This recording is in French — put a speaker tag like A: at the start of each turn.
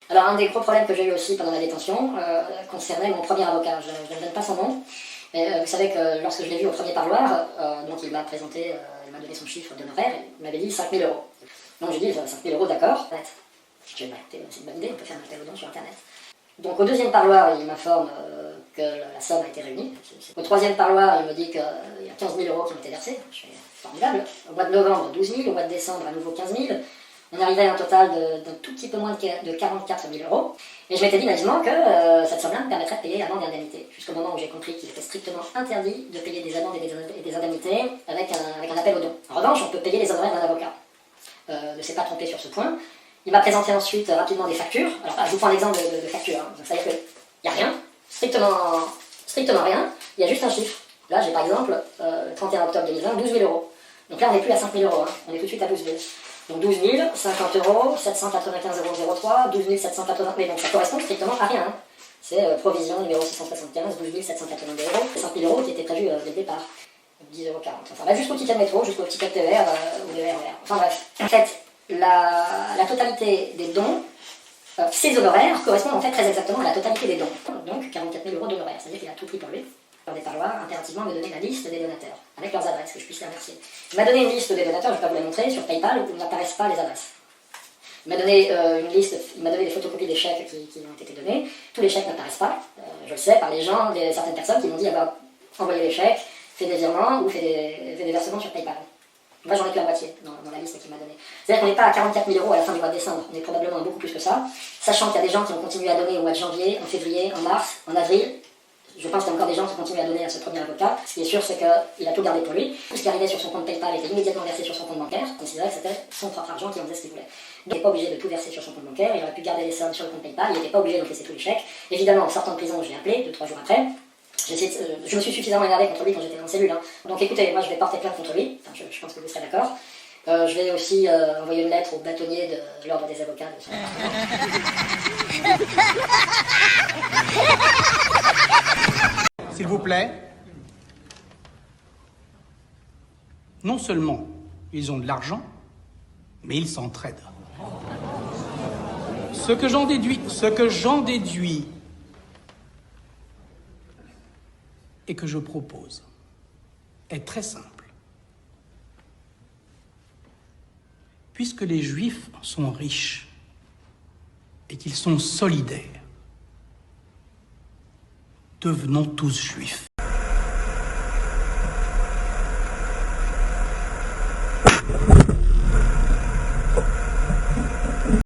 A: Alors un des gros problèmes que j'ai eu aussi pendant la détention concernait mon premier avocat. Je ne donne pas son nom, mais vous savez que lorsque je l'ai vu au premier parloir, donc il m'a présenté, il m'a donné son chiffre d'honoraire, il m'avait dit 5 000 euros. Donc j'ai dit 5 000 euros, d'accord. Je dis, bah, c'est une bonne idée, on peut faire un tableau sur internet. Donc au deuxième parloir, il m'informe que la somme a été réunie. Au troisième parloir, il me dit qu'il y a 15 000 euros qui ont été versés. Je fais formidable. Au mois de novembre, 12 000. Au mois de décembre, à nouveau 15 000. On arrivait à un total d'un tout petit peu moins de 44 000 euros. Et je m'étais dit naïvement que cette somme-là me permettrait de payer amende et indemnité. Jusqu'au moment où j'ai compris qu'il était strictement interdit de payer des amendes et des indemnités avec un appel au don. En revanche, on peut payer les honoraires d'un avocat. Ne s'est pas trompé sur ce point. Il m'a présenté ensuite rapidement des factures. Alors, je vous prends l'exemple de facture. Hein. C'est-à-dire qu'il n'y a rien, strictement rien. Il y a juste un chiffre. Là, j'ai par exemple, le 31 octobre 2020, 12 000 euros. Donc là, on n'est plus à 5 000 euros. Hein. On est tout de suite à 12 000. Donc 12 000, 50 euros, 795,03 €, 12 780. Mais donc ça correspond strictement à rien. Hein. C'est provision numéro 675, 12 782 €, 5 000 euros qui étaient prévus dès le départ. 10,40 €. Enfin, là, jusqu'au ticket de métro, jusqu'au ticket de TER ou de RER. Enfin bref. En fait, la totalité des dons, ces honoraires correspondent en fait très exactement à la totalité des dons. Donc 44 000 euros d'honoraires, c'est-à-dire qu'il a tout pris pour lui. Lors des parloirs, impérativement me donner la liste des donateurs, avec leurs adresses, que je puisse les remercier. Il m'a donné une liste des donateurs, je ne vais pas vous la montrer, sur PayPal, où n'apparaissent pas les adresses. Il m'a donné une liste, il m'a donné des photocopies des chèques qui ont été donnés. Tous les chèques n'apparaissent pas. Je le sais par les gens, certaines personnes qui m'ont dit avoir envoyé les chèques, fait des virements ou fait des versements sur PayPal. Moi, j'en ai que la moitié dans la liste qu'il m'a donnée. C'est-à-dire qu'on n'est pas à 44 000 euros à la fin du mois de décembre, on est probablement à beaucoup plus que ça, sachant qu'il y a des gens qui ont continué à donner au mois de janvier, en février, en mars, en avril. Je pense qu'il y a encore des gens qui continuent à donner à ce premier avocat. Ce qui est sûr, c'est qu'il a tout gardé pour lui. Tout ce qui arrivait sur son compte PayPal était immédiatement versé sur son compte bancaire. Il considérait que c'était son propre argent qui en faisait ce qu'il voulait. Donc, il n'était pas obligé de tout verser sur son compte bancaire. Il aurait pu garder les sommes sur le compte PayPal. Il n'était pas obligé de laisser tous les chèques. Évidemment, en sortant de prison, je l'ai appelé 2-3 jours après. Je me suis suffisamment énervé contre lui quand j'étais en cellule. Hein. Donc écoutez, moi je vais porter plainte contre lui. Enfin, je pense que vous serez d'accord. Je vais aussi envoyer une lettre au bâtonnier de l'ordre des avocats de son
B: S'il vous plaît. Non seulement ils ont de l'argent, mais ils s'entraident. Ce que j'en déduis et que je propose est très simple. Puisque les Juifs sont riches et qu'ils sont solidaires, devenons tous Juifs.